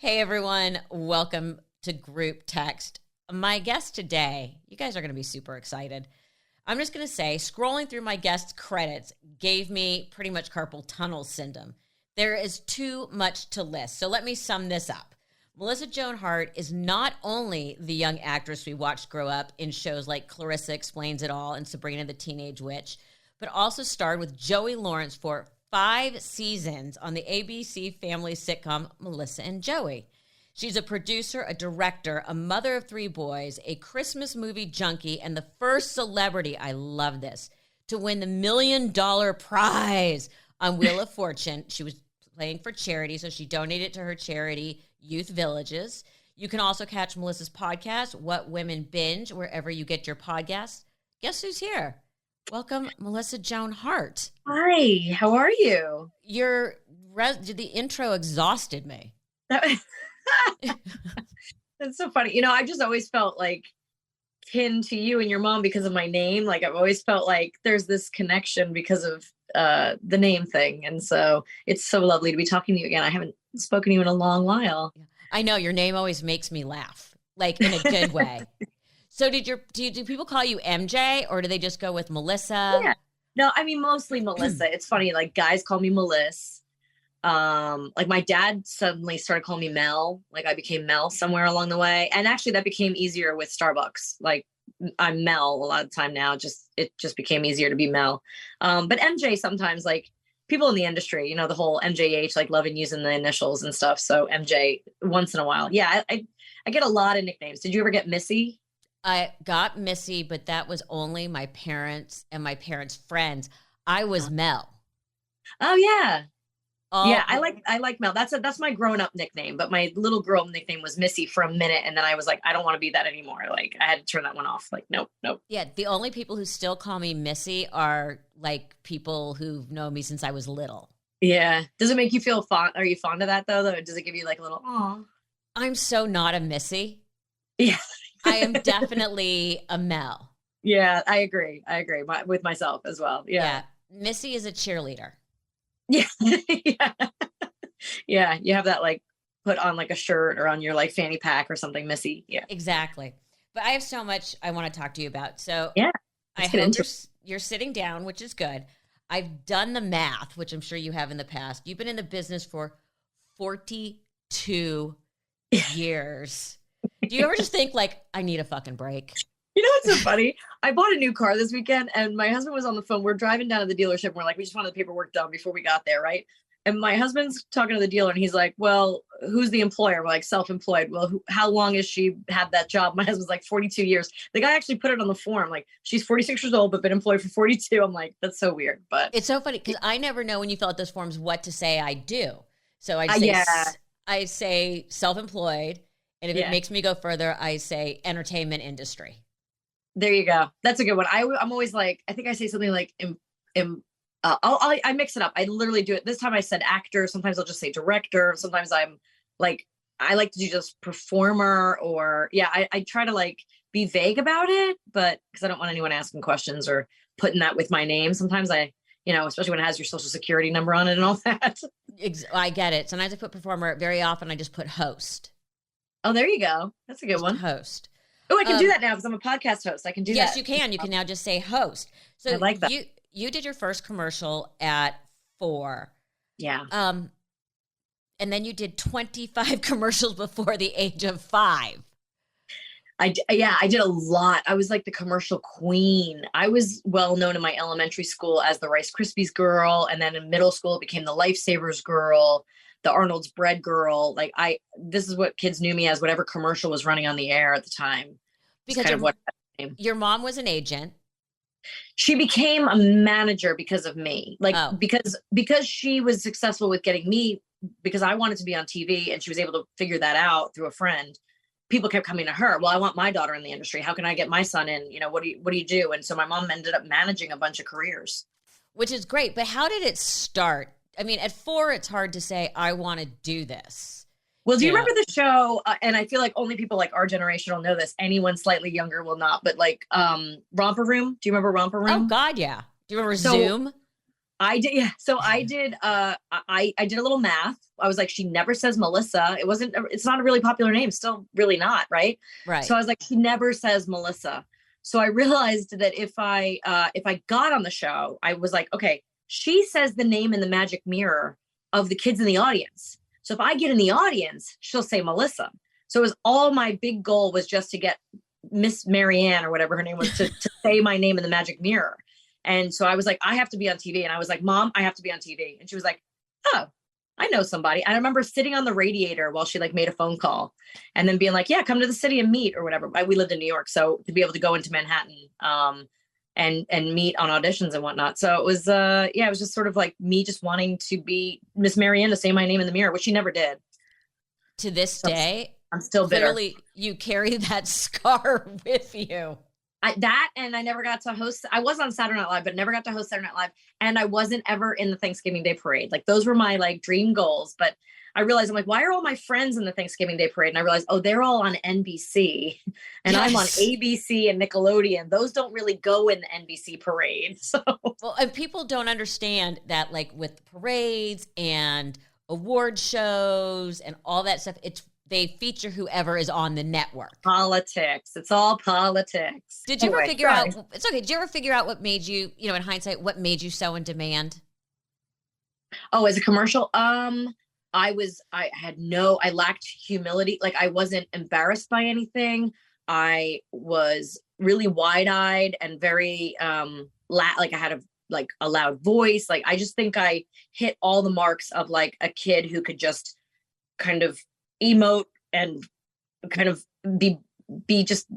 Hey everyone, welcome to Group Text. My guest today, you guys are going to be super excited. I'm just going to say, scrolling through my guest's credits gave me pretty much carpal tunnel syndrome. There is too much to list, so let me sum this up. Melissa Joan Hart is not only the young actress we watched grow up in shows like Clarissa Explains It All and Sabrina the Teenage Witch, but also starred with Joey Lawrence for 5 seasons on the ABC family sitcom Melissa and Joey. She's a producer, a director, a mother of 3 boys, a Christmas movie junkie, and the first celebrity, I love this, to win the $1 million prize on Wheel of Fortune. She was playing for charity, so she donated to her charity, Youth Villages. You can also catch Melissa's podcast, What Women Binge, wherever you get your podcasts. Guess who's here? Welcome, Melissa Joan Hart. Hi, how are you? The intro exhausted me. That's so funny. I've just always felt like kin to you and your mom because of my name. Like I've always felt like there's this connection because of the name thing. And so it's so lovely to be talking to you again. I haven't spoken to you in a long while. I know your name always makes me laugh, like in a good way. So do people call you MJ or do they just go with Melissa? Yeah. No, I mean, mostly Melissa. It's funny. Like guys call me Melissa. Like my dad suddenly started calling me Mel. Like I became Mel somewhere along the way. And actually that became easier with Starbucks. Like I'm Mel a lot of the time now. It just became easier to be Mel. But MJ sometimes, like people in the industry, the whole MJH, like loving using the initials and stuff. So MJ once in a while. Yeah, I get a lot of nicknames. Did you ever get Missy? I got Missy, but that was only my parents and my parents' friends. I was Mel. Oh yeah. Yeah, I like Mel. That's my grown-up nickname, but my little girl nickname was Missy for a minute, and then I was like, I don't want to be that anymore. Like I had to turn that one off. Like, nope. Yeah, the only people who still call me Missy are like people who've known me since I was little. Yeah. Does it make you feel fond? Are you fond of that though? Does it give you like a little aw? I'm so not a Missy. Yeah. I am definitely a Mel. Yeah, I agree. With myself as well. Yeah. Missy is a cheerleader. Yeah. Yeah. Yeah. You have that like put on like a shirt or on your like fanny pack or something, Missy. Yeah. Exactly. But I have so much I want to talk to you about. So yeah, I hope you're sitting down, which is good. I've done the math, which I'm sure you have in the past. You've been in the business for 42 years. Do you ever just think like, I need a fucking break? You know what's so funny? I bought a new car this weekend and my husband was on the phone. We're driving down to the dealership. And we're like, we just wanted the paperwork done before we got there, right? And my husband's talking to the dealer and he's like, well, who's the employer? We're like, self-employed. Well, how long has she had that job? My husband's like 42 years. The guy actually put it on the form. Like she's 46 years old, but been employed for 42. I'm like, that's so weird. But it's so funny because I never know when you fill out those forms what to say I do. So I say self-employed. And if it makes me go further, I say entertainment industry. There you go. That's a good one. I'm always like, I think I say something like, I mix it up. I literally do it. This time I said actor. Sometimes I'll just say director. Sometimes I'm like, I like to do just performer or I try to like be vague about it, but because I don't want anyone asking questions or putting that with my name. Sometimes especially when it has your social security number on it and all that. I get it. Sometimes I put performer. Very often I just put host. Oh, there you go. That's a good one. Host. Oh, I can do that now because I'm a podcast host. I can do that. Yes, you can. You can now just say host. So I like that. You did your first commercial at 4. Yeah. And then you did 25 commercials before the age of 5. I did a lot. I was like the commercial queen. I was well known in my elementary school as the Rice Krispies girl. And then in middle school, it became the Lifesavers girl, the Arnold's bread girl. Like this is what kids knew me as, whatever commercial was running on the air at the time. Because your mom was an agent. She became a manager because of me. Like, because she was successful with getting me, because I wanted to be on TV and she was able to figure that out through a friend. People kept coming to her. Well, I want my daughter in the industry. How can I get my son in? What do you do? And so my mom ended up managing a bunch of careers. Which is great. But how did it start? I mean, at 4, it's hard to say, I want to do this. Well, do you remember the show? And I feel like only people like our generation will know this. Anyone slightly younger will not. But like Romper Room. Do you remember Romper Room? Oh, God, yeah. Do you remember Zoom? I did. Yeah. So I did, I did a little math. I was like, she never says Melissa. It's not a really popular name. Still really not. Right. Right. So I was like, she never says Melissa. So I realized that if I got on the show, I was like, okay, she says the name in the magic mirror of the kids in the audience. So if I get in the audience, she'll say Melissa. So it was all my big goal was just to get Miss Marianne or whatever her name was to say my name in the magic mirror. And so I was like, I have to be on TV. And I was like, Mom, I have to be on TV. And she was like, oh, I know somebody. And I remember sitting on the radiator while she like made a phone call and then being like, yeah, come to the city and meet or whatever. We lived in New York. So to be able to go into Manhattan and meet on auditions and whatnot. So it was, it was just sort of like me just wanting to be Miss Marianne to say my name in the mirror, which she never did. To this day, I'm still bitter. Clearly, you carry that scar with you. And I never got to host. I was on Saturday Night Live, but never got to host Saturday Night Live. And I wasn't ever in the Thanksgiving Day Parade. Like those were my like dream goals. But I realized I'm like, why are all my friends in the Thanksgiving Day Parade? And I realized, oh, they're all on NBC and yes. I'm on ABC and Nickelodeon. Those don't really go in the NBC parade. So well, and people don't understand that like with parades and award shows and all that stuff, they feature whoever is on the network. Politics. It's all politics. Did you ever figure out, it's okay. Did you ever figure out what made you, in hindsight, what made you so in demand? Oh, as a commercial? I lacked humility. Like I wasn't embarrassed by anything. I was really wide-eyed and very, like I had a loud voice. Like, I just think I hit all the marks of like a kid who could just kind of emote and kind of be just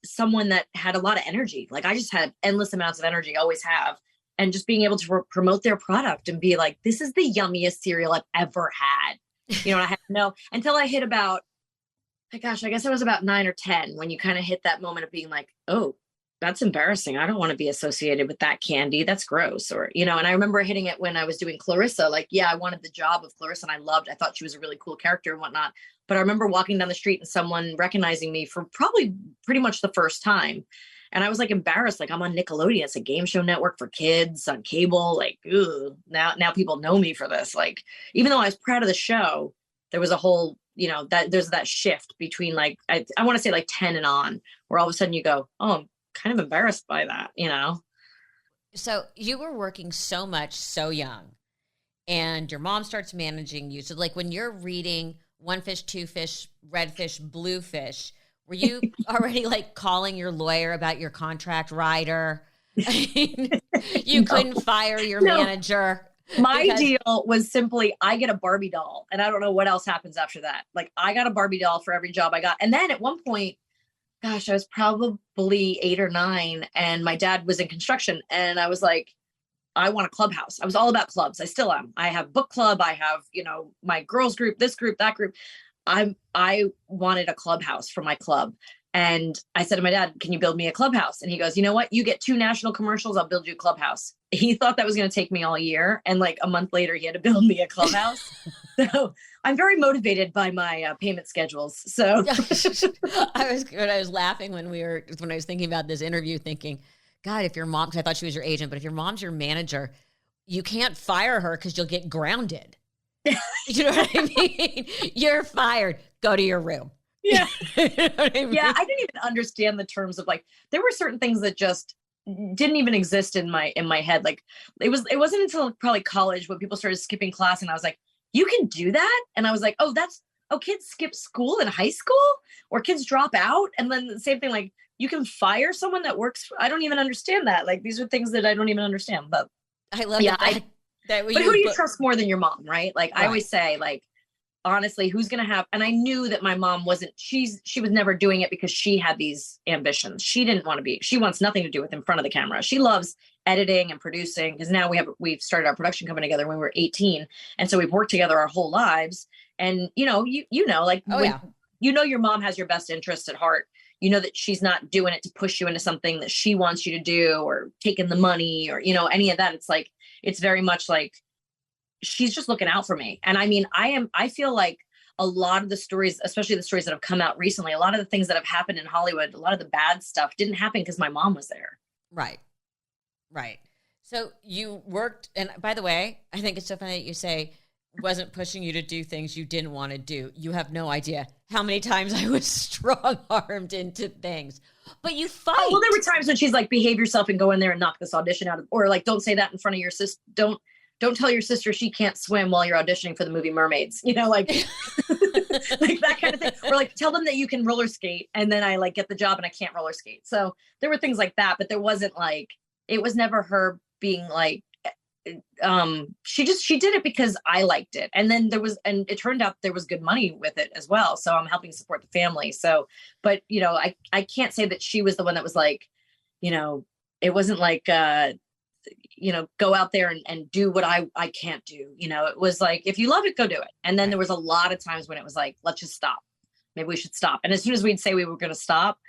someone that had a lot of energy. Like I just had endless amounts of energy, always have. And just being able to promote their product and be like, this is the yummiest cereal I've ever had. And I had to know until I hit about, I guess I was about 9 or 10 when you kind of hit that moment of being like, oh, that's embarrassing. I don't want to be associated with that candy. That's gross. Or, and I remember hitting it when I was doing Clarissa. Like, yeah, I wanted the job of Clarissa and I thought she was a really cool character and whatnot. But I remember walking down the street and someone recognizing me for probably pretty much the first time. And I was like embarrassed, like I'm on Nickelodeon. It's a game show network for kids on cable. Like, ugh, now people know me for this. Like, even though I was proud of the show, there was a whole, that there's that shift between like, I want to say like 10 and on, where all of a sudden you go, oh, I'm kind of embarrassed by that, So you were working so much, so young, and your mom starts managing you. So like when you're reading One Fish, Two Fish, Red Fish, Blue Fish, were you already like calling your lawyer about your contract rider? You couldn't fire your manager. My deal was simply, I get a Barbie doll and I don't know what else happens after that. Like I got a Barbie doll for every job I got. And then at one point, gosh, I was probably 8 or 9 and my dad was in construction and I was like, I want a clubhouse. I was all about clubs. I still am. I have book club. I have, my girls group, this group, that group. I wanted a clubhouse for my club. And I said to my dad, can you build me a clubhouse? And he goes, you know what? You get 2 national commercials. I'll build you a clubhouse. He thought that was going to take me all year. And like a month later, he had to build me a clubhouse. So I'm very motivated by my payment schedules. So I was laughing when I was thinking about this interview thinking, God, if your mom, because I thought she was your agent, but if your mom's your manager, you can't fire her because you'll get grounded. You know what I mean? You're fired. Go to your room. Yeah. You know what I mean? Yeah. I didn't even understand the terms of like, there were certain things that just didn't even exist in my head. Like it wasn't until probably college when people started skipping class and I was like, you can do that? And I was like, kids skip school in high school or kids drop out. And then the same thing, like you can fire someone that works. I don't even understand that. Like these are things that I don't even understand, but I love but who do you trust more than your mom? Right. Like right. I always say like, honestly, who's going to have, and I knew that my mom she was never doing it because she had these ambitions. She didn't want to be, she wants nothing to do with in front of the camera. She loves editing and producing because now we've started our production company together when we were 18. And so we've worked together our whole lives. And like, your mom has your best interest at heart. You know that she's not doing it to push you into something that she wants you to do or taking the money or, any of that. It's like, it's very much like, she's just looking out for me. And I mean, I feel like a lot of the stories, especially the stories that have come out recently, a lot of the things that have happened in Hollywood, a lot of the bad stuff didn't happen because my mom was there. Right. Right. So you worked, and by the way, I think it's so funny that you say wasn't pushing you to do things you didn't want to do. You have no idea how many times I was strong-armed into things. But you fight. Oh, well, there were times when she's like, behave yourself and go in there and knock this audition out of, or like, don't say that in front of your sister. Don't tell your sister she can't swim while you're auditioning for the movie Mermaids, like, like that kind of thing. Or like, tell them that you can roller skate. And then I like get the job and I can't roller skate. So there were things like that, but there wasn't like, it was never her being like, she did it because I liked it. And then and it turned out there was good money with it as well. So I'm helping support the family. So, but I can't say that she was the one that was like, it wasn't like, go out there and do what I can't do. It was like, if you love it, go do it. And then there was a lot of times when it was like, let's just stop. Maybe we should stop. And as soon as we'd say we were going to stop,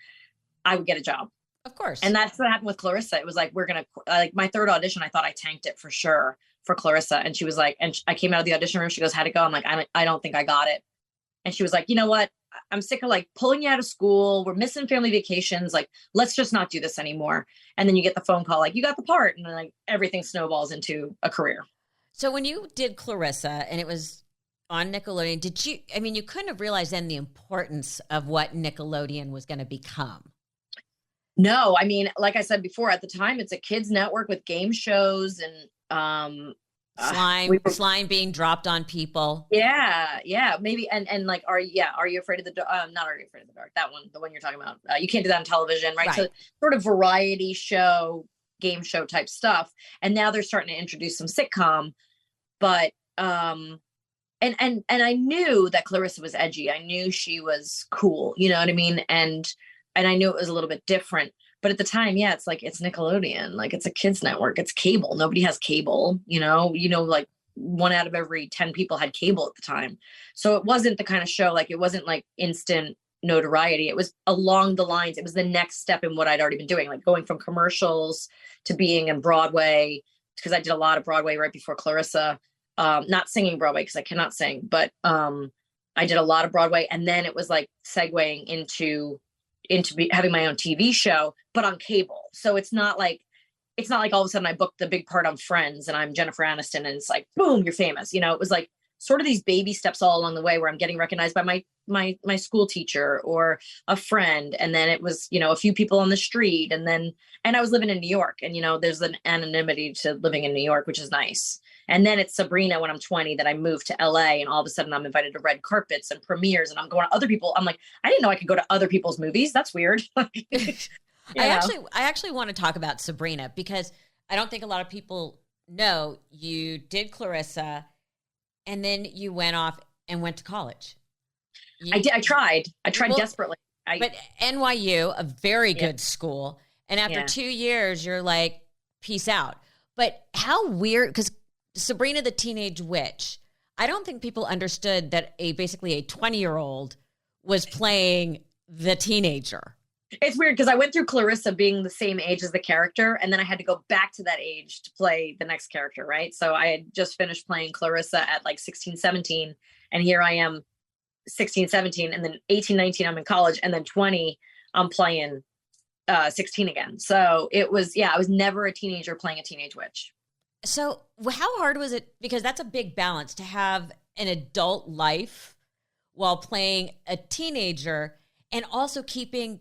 I would get a job. Of course. And that's what happened with Clarissa. It was like, we're going to, like my third audition, I thought I tanked it for sure for Clarissa. And she was like, and I came out of the audition room. She goes, how'd it go? I'm like, I don't think I got it. And she was like, you know what? I'm sick of like pulling you out of school. We're missing family vacations. Like, let's just not do this anymore. And then you get the phone call, like, you got the part. And then like everything snowballs into a career. So when you did Clarissa and it was on Nickelodeon, you couldn't have realized then the importance of what Nickelodeon was going to become. No, I mean, like I said before, at the time, it's a kids network with game shows and slime being dropped on people. Yeah, maybe. And like, are you afraid of the dark? Not Are You Afraid of the Dark? That one, the one you're talking about. You can't do that on television, right? So sort of variety show, game show type stuff. And now they're starting to introduce some sitcom, but and I knew that Clarissa was edgy. I knew she was cool. You know what I mean? And I knew it was a little bit different, but at the time, yeah, it's like, it's Nickelodeon, like it's a kids network, it's cable. Nobody has cable, like 1 out of every 10 people had cable at the time. So it wasn't the kind of show, like, it wasn't like instant notoriety. It was along the lines. It was the next step in what I'd already been doing, like going from commercials to being in Broadway, because I did a lot of Broadway right before Clarissa, not singing Broadway because I cannot sing, but I did a lot of Broadway. And then it was like segueing into having my own TV show, but on cable. So it's not like all of a sudden I booked the big part on Friends and I'm Jennifer Aniston and it's like, boom, you're famous. It was like sort of these baby steps all along the way where I'm getting recognized by my school teacher or a friend. And then it was, a few people on the street. And I was living in New York and, there's an anonymity to living in New York, which is nice. And then it's Sabrina when I'm 20 that I moved to LA and all of a sudden I'm invited to red carpets and premieres and I'm going to other people. I'm like, I didn't know I could go to other people's movies. That's weird. I actually want to talk about Sabrina because I don't think a lot of people know you did Clarissa and then you went off and went to college. I did. I tried desperately. But NYU, a very good school. And after 2 years, you're like, peace out. But how weird, because Sabrina the Teenage Witch, I don't think people understood that basically a 20-year-old was playing the teenager. It's weird because I went through Clarissa being the same age as the character, and then I had to go back to that age to play the next character, right? So I had just finished playing Clarissa at like 16, 17, and here I am 16, 17, and then 18, 19, I'm in college, and then 20, I'm playing 16 again. So it was, I was never a teenager playing a teenage witch. So how hard was it? Because that's a big balance to have an adult life while playing a teenager and also keeping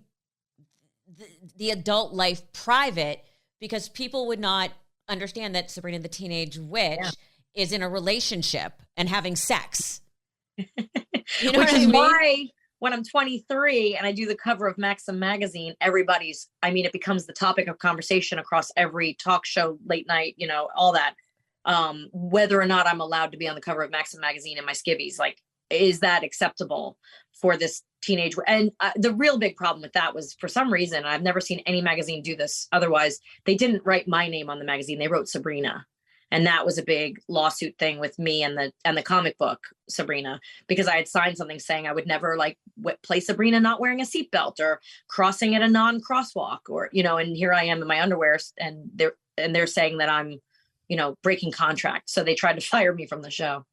the adult life private because people would not understand that Sabrina the Teenage Witch is in a relationship and having sex. Which is why when I'm 23 and I do the cover of Maxim magazine, it becomes the topic of conversation across every talk show, late night, all that. Whether or not I'm allowed to be on the cover of Maxim magazine in my skivvies, like, is that acceptable for this teenage? And the real big problem with that was, for some reason, I've never seen any magazine do this. Otherwise, they didn't write my name on the magazine. They wrote Sabrina. And that was a big lawsuit thing with me and the comic book Sabrina, because I had signed something saying I would never play Sabrina not wearing a seatbelt or crossing at a non-crosswalk or, and here I am in my underwear and they're saying that I'm, breaking contract. So they tried to fire me from the show.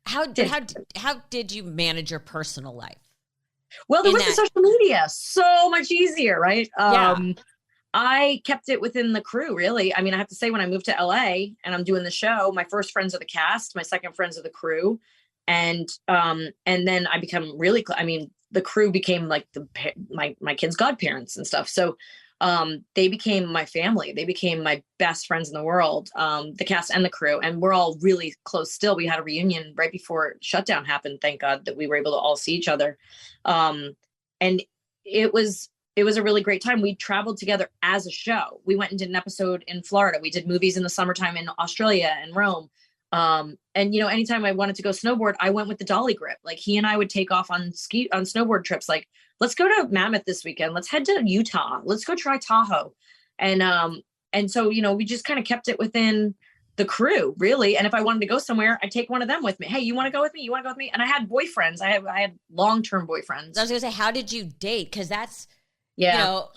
How did you manage your personal life? Well, there was the social media, so much easier, right? I kept it within the crew, really. I mean, I have to say, when I moved to LA and I'm doing the show, my first friends are the cast, my second friends are the crew. And then I become really, I mean, the crew became like my kids' godparents and stuff. So they became my family. They became my best friends in the world, the cast and the crew. And we're all really close still. We had a reunion right before shutdown happened. Thank God that we were able to all see each other. And it was a really great time. We traveled together as a show. We went and did an episode in Florida. We did movies in the summertime in Australia and Rome. And anytime I wanted to go snowboard, I went with the dolly grip. Like, he and I would take off on snowboard trips. Like, let's go to Mammoth this weekend. Let's head to Utah. Let's go try Tahoe. And so, we just kind of kept it within the crew, really. And if I wanted to go somewhere, I'd take one of them with me. Hey, you want to go with me? You want to go with me? And I had boyfriends. I had long-term boyfriends. I was gonna say, how did you date? Because that's,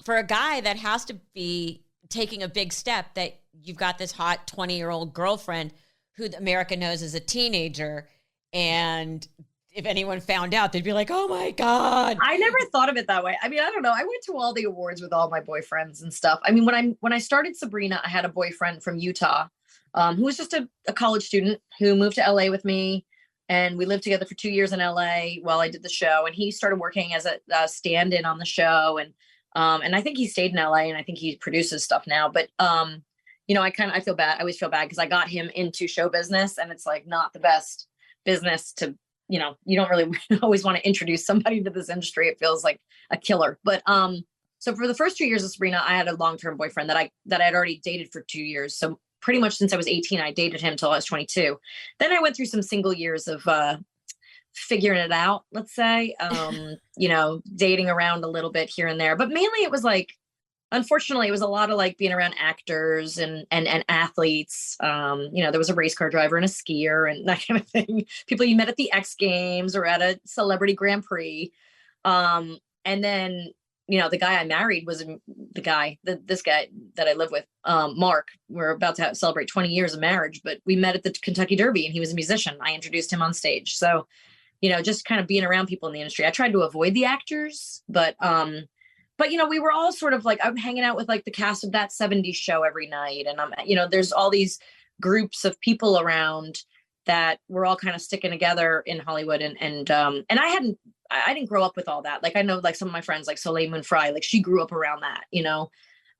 for a guy that has to be taking a big step, that you've got this hot 20-year-old girlfriend who America knows is a teenager. And if anyone found out, they'd be like, oh my God. I never thought of it that way. I mean, I don't know. I went to all the awards with all my boyfriends and stuff. I mean, when I started Sabrina, I had a boyfriend from Utah, who was just a college student who moved to LA with me. And we lived together for 2 years in LA while I did the show. And he started working as a stand-in on the show. And I think he stayed in LA, and I think he produces stuff now. But, I feel bad. I always feel bad because I got him into show business, and it's like not the best business to, you don't really always want to introduce somebody to this industry. It feels like a killer. But, so for the first 2 years of Sabrina, I had a long-term boyfriend that I'd already dated for 2 years. So pretty much since I was 18, I dated him till I was 22. Then I went through some single years of, figuring it out, let's say, dating around a little bit here and there, but mainly it was like, unfortunately, it was a lot of like being around actors and athletes. There was a race car driver and a skier and that kind of thing. People you met at the X Games or at a celebrity Grand Prix. And then, the guy I married was this guy that I live with, Mark. We're about to celebrate 20 years of marriage, but we met at the Kentucky Derby, and he was a musician. I introduced him on stage. So, just kind of being around people in the industry. I tried to avoid the actors, but we were all sort of like, I'm hanging out with like the cast of That 70s Show every night. And there's all these groups of people around that we're all kind of sticking together in Hollywood. And I didn't grow up with all that. Like, I know like some of my friends, like Soleil Moon Frye, like she grew up around that,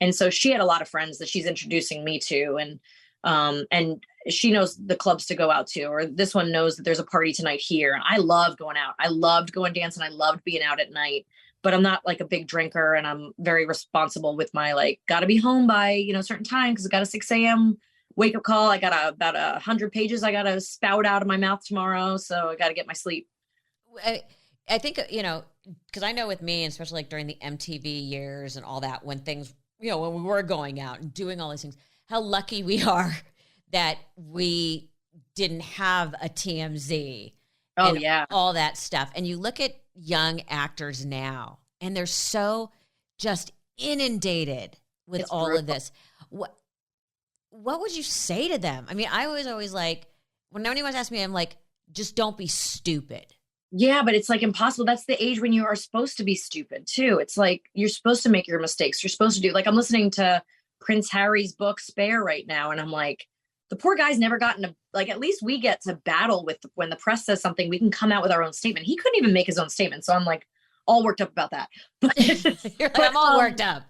and so she had a lot of friends that she's introducing me to. And she knows the clubs to go out to, or this one knows that there's a party tonight here. And I love going out. I loved going dancing. I loved being out at night, but I'm not like a big drinker, and I'm very responsible with my, like, gotta be home by, a certain time. Cause I got a 6 a.m. wake up call. I got about 100 pages I got to spout out of my mouth tomorrow. So I got to get my sleep. I think, cause I know with me, and especially like during the MTV years and all that, when things, when we were going out and doing all these things, how lucky we are that we didn't have a TMZ. Oh, and yeah. all that stuff. And you look at young actors now, and they're so just inundated with it's all brutal. Of this. What would you say to them? I mean, I was always like, when anyone asks me, I'm like, just don't be stupid. Yeah, but it's like impossible. That's the age when you are supposed to be stupid too. It's like, you're supposed to make your mistakes. You're supposed to do, like, I'm listening to Prince Harry's book Spare right now. And I'm like, the poor guy's never gotten at least we get to battle with, when the press says something, we can come out with our own statement. He couldn't even make his own statement. So I'm like all worked up about that. I'm all worked up.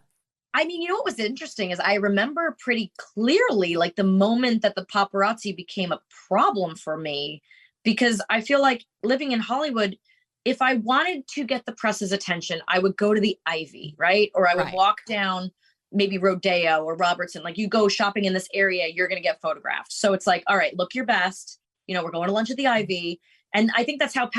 I mean, what was interesting is I remember pretty clearly, like, the moment that the paparazzi became a problem for me, because I feel like living in Hollywood, if I wanted to get the press's attention, I would go to the Ivy, right? Or I would walk down maybe Rodeo or Robertson. Like, you go shopping in this area, you're going to get photographed. So it's like, all right, look your best. We're going to lunch at the Ivy. And I think that's how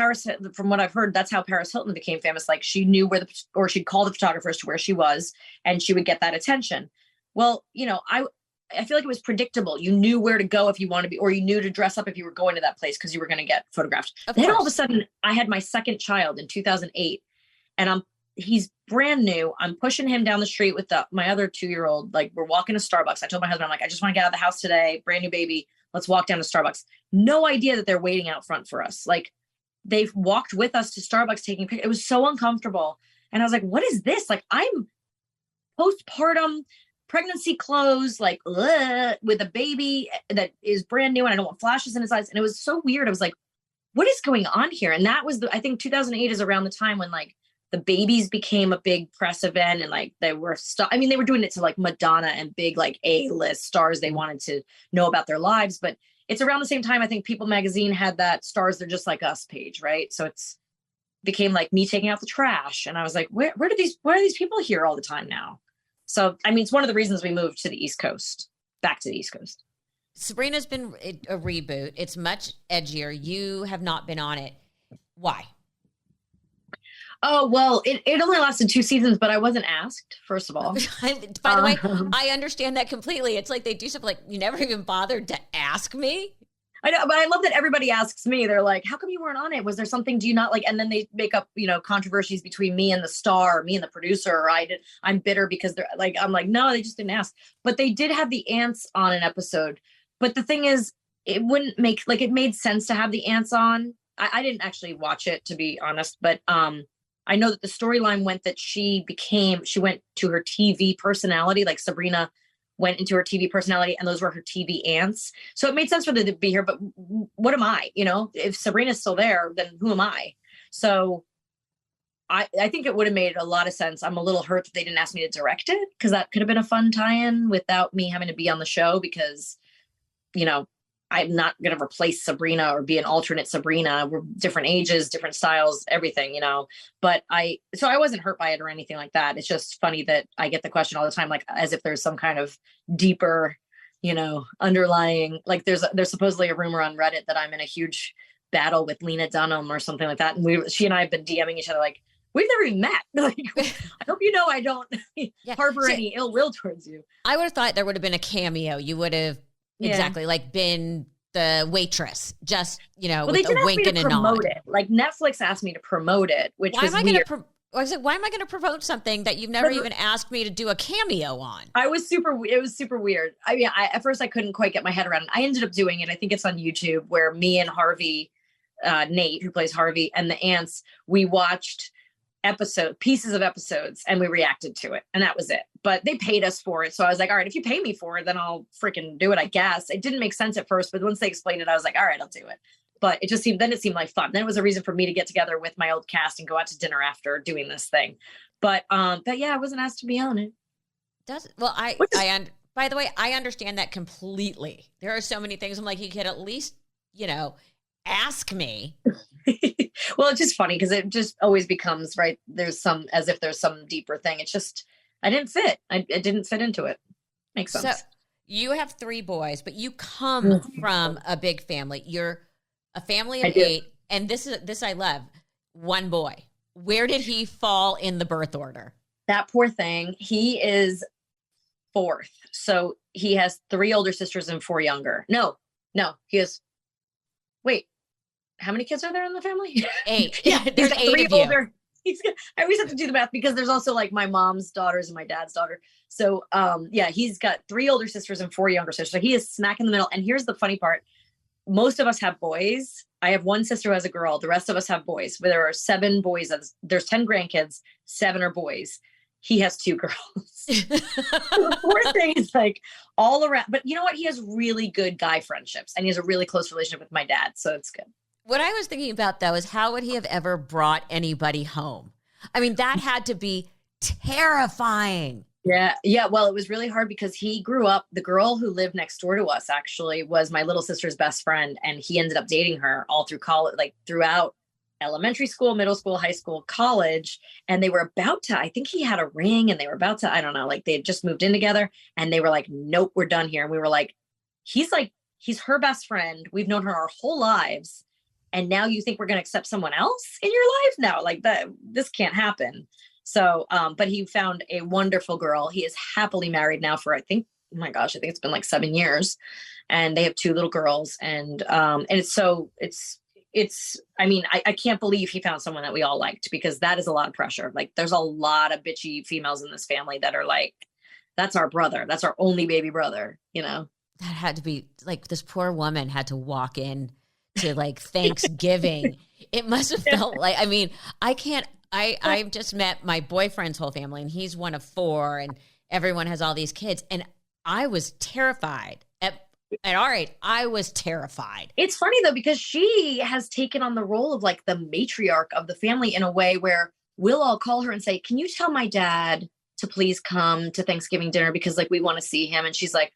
from what I've heard, that's how Paris Hilton became famous. Like, she knew or she'd call the photographers to where she was, and she would get that attention. Well, I feel like it was predictable. You knew where to go if you want to be, or you knew to dress up if you were going to that place because you were going to get photographed. Then all of a sudden I had my second child in 2008, and he's brand new. I'm pushing him down the street with my other 2-year-old. Like, we're walking to Starbucks. I told my husband, I'm like, I just want to get out of the house today. Brand new baby. Let's walk down to Starbucks. No idea that they're waiting out front for us. Like, they've walked with us to Starbucks taking pictures. It was so uncomfortable. And I was like, what is this? Like, postpartum pregnancy clothes, like with a baby that is brand new, and I don't want flashes in his eyes. And it was so weird. I was like, what is going on here? And that was I think 2008 is around the time when like the babies became a big press event, and like they were they were doing it to like Madonna and big like A-list stars. They wanted to know about their lives, but it's around the same time I think People magazine had that Stars They're Just Like Us page, right? So it's became like me taking out the trash, and I was like, why are these people here all the time now? So I mean, it's one of the reasons we moved to the East Coast, back to the East Coast. Sabrina's been a reboot. It's much edgier. You have not been on it. Why? Oh, well, it only lasted 2 seasons, but I wasn't asked, first of all. By the way, I understand that completely. It's like they do something like, you never even bothered to ask me. I know, but I love that everybody asks me. They're like, how come you weren't on it? Was there something, do you not like? And then they make up, controversies between me and the star, me and the producer, or I'm bitter because they're like, I'm like, no, they just didn't ask. But they did have the ants on an episode. But the thing is, it wouldn't make, like, it made sense to have the ants on. I didn't actually watch it, to be honest, but I know that the storyline went that she went to her TV personality, like Sabrina went into her TV personality, and those were her TV ants. So it made sense for them to be here, but what am I? If Sabrina's still there, then who am I? So I think it would have made a lot of sense. I'm a little hurt that they didn't ask me to direct it, because that could have been a fun tie-in without me having to be on the show, because I'm not going to replace Sabrina or be an alternate Sabrina. We're different ages, different styles, everything, but I wasn't hurt by it or anything like that. It's just funny that I get the question all the time, like as if there's some kind of deeper, underlying, like there's supposedly a rumor on Reddit that I'm in a huge battle with Lena Dunham or something like that. And she and I have been DMing each other like, we've never even met. Like, I hope I don't harbor any ill will towards you. I would have thought there would have been a cameo. You would have exactly like been the waitress, just with a wink and a nod. Like Netflix asked me to promote it, which was weird. Why am I going to promote something that you've never even asked me to do a cameo on? It was super weird. I mean, at first I couldn't quite get my head around it. I ended up doing it. I think it's on YouTube, where me and Harvey, Nate, who plays Harvey, and the ants, we watched pieces of episodes, and we reacted to it, and that was it. But they paid us for it, so I was like, all right, if you pay me for it, then I'll freaking do it, I guess. It didn't make sense at first, but once they explained it, I was like, all right, I'll do it. But it seemed like fun. Then it was a reason for me to get together with my old cast and go out to dinner after doing this thing. But yeah, I wasn't asked to be on it. By the way, I understand that completely. There are so many things I'm like, you could at least ask me. Well, it's just funny because it just always becomes, right, as if there's some deeper thing. It's just, I didn't fit. It didn't fit into it. Makes sense. So you have 3 boys, but you come from a big family. You're a family of 8, and this I love. 1 boy. Where did he fall in the birth order? That poor thing. He is 4th. So he has 3 older sisters and 4 younger. No, he has, wait. How many kids are there in the family? 8. Yeah, there's 8 of you. I always have to do the math because there's also like my mom's daughters and my dad's daughter. So he's got 3 older sisters and 4 younger sisters. So he is smack in the middle. And here's the funny part. Most of us have boys. I have 1 sister who has a girl. The rest of us have boys. But there are 7 boys. There's 10 grandkids. 7 are boys. He has 2 girls. The poor thing is like all around. But you know what? He has really good guy friendships. And he has a really close relationship with my dad. So it's good. What I was thinking about, though, is how would he have ever brought anybody home? I mean, that had to be terrifying. Yeah. Well, it was really hard because he grew up, the girl who lived next door to us actually was my little sister's best friend. And he ended up dating her all through college, like throughout elementary school, middle school, high school, college. And they were about to, I think he had a ring and they were about to, I don't know, like they had just moved in together and they were like, nope, we're done here. And we were like, he's her best friend. We've known her our whole lives. And now you think we're going to accept someone else in your life? No, like that, this can't happen. So, but he found a wonderful girl. He is happily married now for, I think it's been like 7 years, and they have 2 little girls. And I can't believe he found someone that we all liked, because that is a lot of pressure. Like there's a lot of bitchy females in this family that are like, that's our brother. That's our only baby brother, That had to be like, this poor woman had to walk in to like Thanksgiving. It must have felt like, I mean, I I've just met my boyfriend's whole family, and he's one of four, and everyone has all these kids. And I was terrified at our age. I was terrified. It's funny though, because she has taken on the role of like the matriarch of the family in a way where we'll all call her and say, can you tell my dad to please come to Thanksgiving dinner? Because like, we want to see him. And she's like,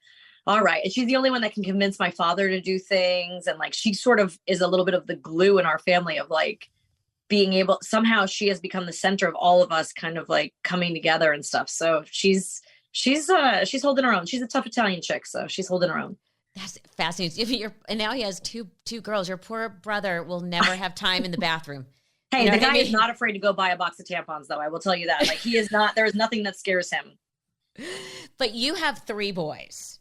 all right. And she's the only one that can convince my father to do things. And like, she sort of is a little bit of the glue in our family of like being able, somehow she has become the center of all of us kind of like coming together and stuff. So she's holding her own. She's a tough Italian chick. So she's holding her own. That's fascinating. And now he has two girls. Your poor brother will never have time in the bathroom. Hey, the guy is not afraid to go buy a box of tampons, though. I will tell you that. Like, he is not. There is nothing that scares him. But you have 3 boys,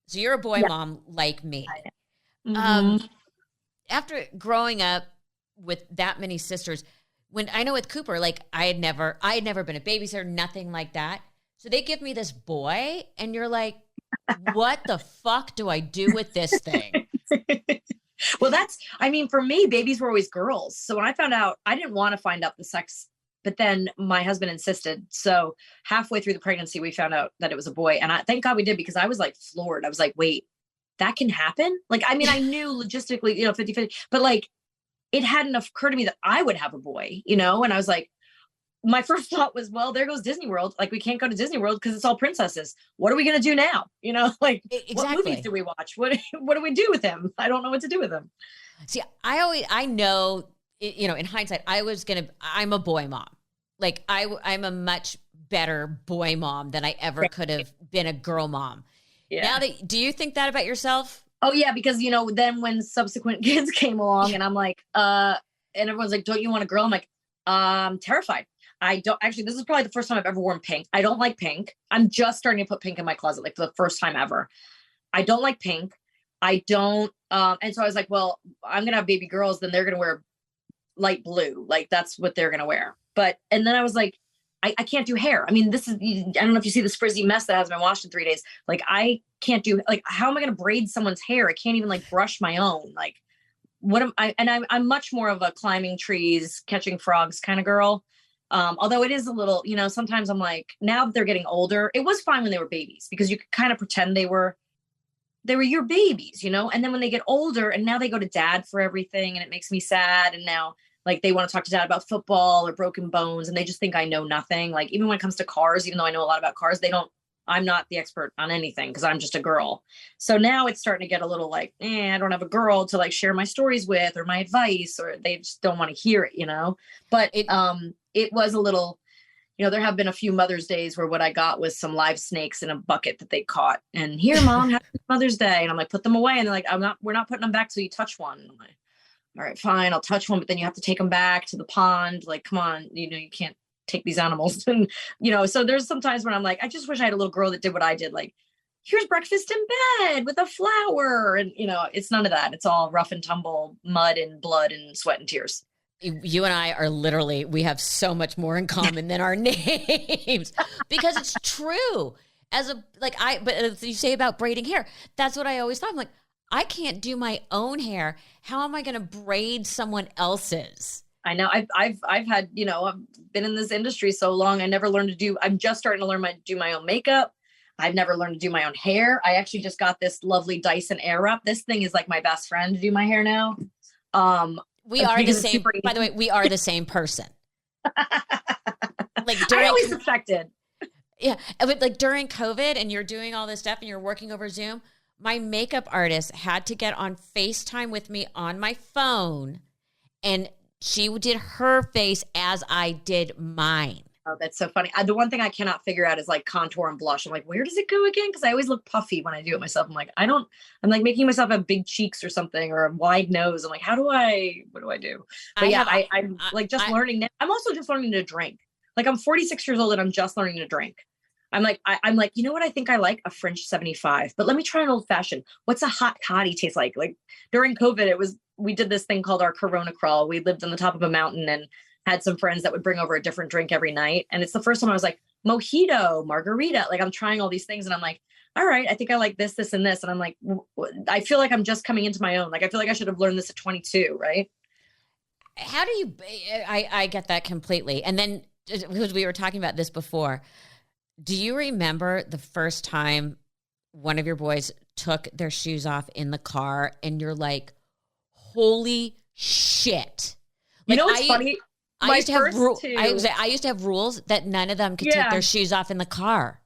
so you're a boy mom like me. Mm-hmm. After growing up with that many sisters, when I know with Cooper, like I had never been a babysitter, nothing like that. So they give me this boy, and you're like, what the fuck do I do with this thing? Well, for me, babies were always girls. So when I found out, I didn't want to find out the sex, but then my husband insisted. So halfway through the pregnancy, we found out that it was a boy. And thank God we did, because I was like floored. I was like, wait, that can happen? Like, I mean, I knew logistically, 50-50, but like, it hadn't occurred to me that I would have a boy, and I was like, my first thought was, well, there goes Disney World. Like, we can't go to Disney World because it's all princesses. What are we going to do now? Like, exactly. What movies do we watch? What do we do with him? I don't know what to do with him. See, I know, in hindsight, I'm a boy mom. Like I'm a much better boy mom than I ever could have been a girl mom. Yeah. Do you think that about yourself? Oh yeah. Because, then when subsequent kids came along and I'm like, and everyone's like, don't you want a girl? I'm like, I'm terrified. I don't actually, this is probably the first time I've ever worn pink. I don't like pink. I'm just starting to put pink in my closet, like for the first time ever. I don't like pink. I don't. And so I was like, well, I'm going to have baby girls, then they're going to wear light blue. Like that's what they're going to wear. And then I was like, I can't do hair. I mean, I don't know if you see this frizzy mess that hasn't been washed in 3 days. Like I can't do, like, how am I going to braid someone's hair? I can't even like brush my own. Like what am I? And I'm much more of a climbing trees, catching frogs kind of girl. Although it is a little, sometimes I'm like, now that they're getting older, it was fine when they were babies because you could kind of pretend they were your babies, and then when they get older and now they go to dad for everything and it makes me sad. And now like they want to talk to dad about football or broken bones and they just think I know nothing. Like even when it comes to cars, even though I know a lot about cars, I'm not the expert on anything because I'm just a girl. So now it's starting to get a little like, I don't have a girl to like share my stories with or my advice, or they just don't want to hear it, But it was a little, there have been a few Mother's Days where what I got was some live snakes in a bucket that they caught. And here, Mom, happy Mother's Day. And I'm like, put them away. And they're like, we're not putting them back till you touch one. And I'm like, all right, fine, I'll touch one, but then you have to take them back to the pond. Like, come on, you can't take these animals. And, so there's some times when I'm like, I just wish I had a little girl that did what I did. Like, here's breakfast in bed with a flower. And, it's none of that. It's all rough and tumble, mud and blood and sweat and tears. You and I are literally, we have so much more in common than our names because it's true. But as you say about braiding hair, that's what I always thought. I'm like, I can't do my own hair. How am I going to braid someone else's? I know I've had, I've been in this industry so long. I never learned to I'm just starting to learn do my own makeup. I've never learned to do my own hair. I actually just got this lovely Dyson Airwrap. This thing is like my best friend to do my hair now. We are the same, by the way, we are the same person. I always suspected. Yeah. But like during COVID and you're doing all this stuff and you're working over Zoom, my makeup artist had to get on FaceTime with me on my phone and she did her face as I did mine. Oh, that's so funny. The one thing I cannot figure out is like contour and blush. I'm like, where does it go again? Because I always look puffy when I do it myself. I'm like, I'm like making myself have big cheeks or something or a wide nose. I'm like, what do I do? But I'm like just learning now. I'm also just learning to drink. Like I'm 46 years old and I'm just learning to drink. I'm like, you know what? I think I like a French 75, but let me try an old fashioned. What's a hot toddy taste like? Like during COVID, we did this thing called our Corona crawl. We lived on the top of a mountain and had some friends that would bring over a different drink every night. And it's the first time I was like, mojito, margarita. Like I'm trying all these things. And I'm like, all right, I think I like this, this, and this. And I'm like, I feel like I'm just coming into my own. Like, I feel like I should have learned this at 22. Right. how do you, I get that completely. And then, because we were talking about this before, do you remember the first time one of your boys took their shoes off in the car and you're like, holy shit. You know what's funny? I used to have rules that none of them could take their shoes off in the car.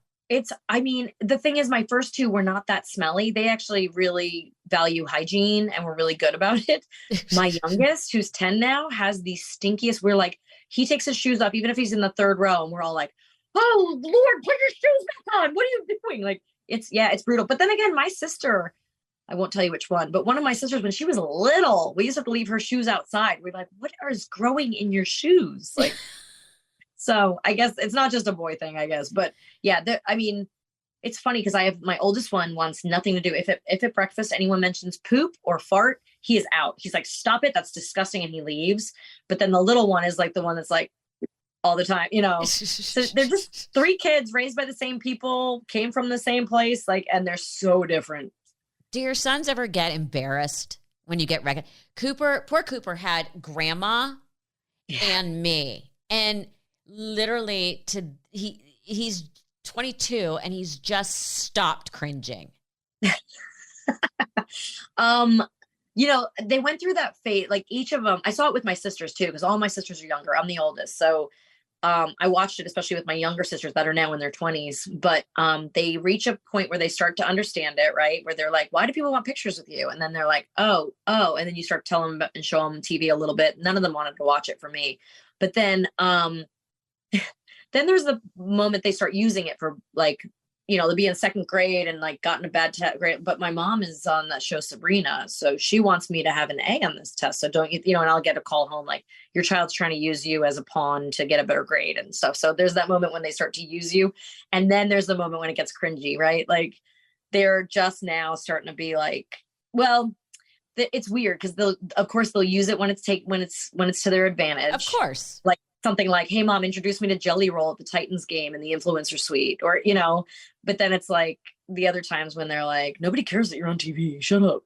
I mean, the thing is, my first two were not that smelly. They actually really value hygiene and were really good about it. My youngest, who's 10 now, has the stinkiest. We're like, he takes his shoes off, even if he's in the third row, and we're all like, oh, Lord, put your shoes back on. What are you doing? Like, it's brutal. But then again, my sister, I won't tell you which one, but one of my sisters, when she was little, we used to have to leave her shoes outside. We're like, what is growing in your shoes? Like, so I guess it's not just a boy thing, I guess. But yeah, I mean, it's funny because I have my oldest one wants nothing to do. If at breakfast anyone mentions poop or fart, he is out. He's like, stop it. That's disgusting. And he leaves. But then the little one is like the one that's like all the time, So they're just three kids raised by the same people, came from the same place, like, and they're so different. Do your sons ever get embarrassed when you get recognized? Poor Cooper had grandma and me. And literally he's 22 and he's just stopped cringing. They went through that phase, like each of them. I saw it with my sisters too, because all my sisters are younger. I'm the oldest. So I watched it, especially with my younger sisters that are now in their 20s, but they reach a point where they start to understand it, right? Where they're like, why do people want pictures with you? And then they're like, oh. And then you start telling them about, and show them TV a little bit. None of them wanted to watch it for me. But then there's the moment they start using it for like, they'll be in second grade and like gotten a bad grade. But my mom is on that show Sabrina. So she wants me to have an A on this test. So don't you, and I'll get a call home like your child's trying to use you as a pawn to get a better grade and stuff. So there's that moment when they start to use you. And then there's the moment when it gets cringy, right? Like they're just now starting to be like, well, it's weird because they'll use it when it's to their advantage. Of course. Like something like, hey mom, introduce me to Jelly Roll at the Titans game in the influencer suite, or, but then it's like the other times when they're like, nobody cares that you're on TV, shut up,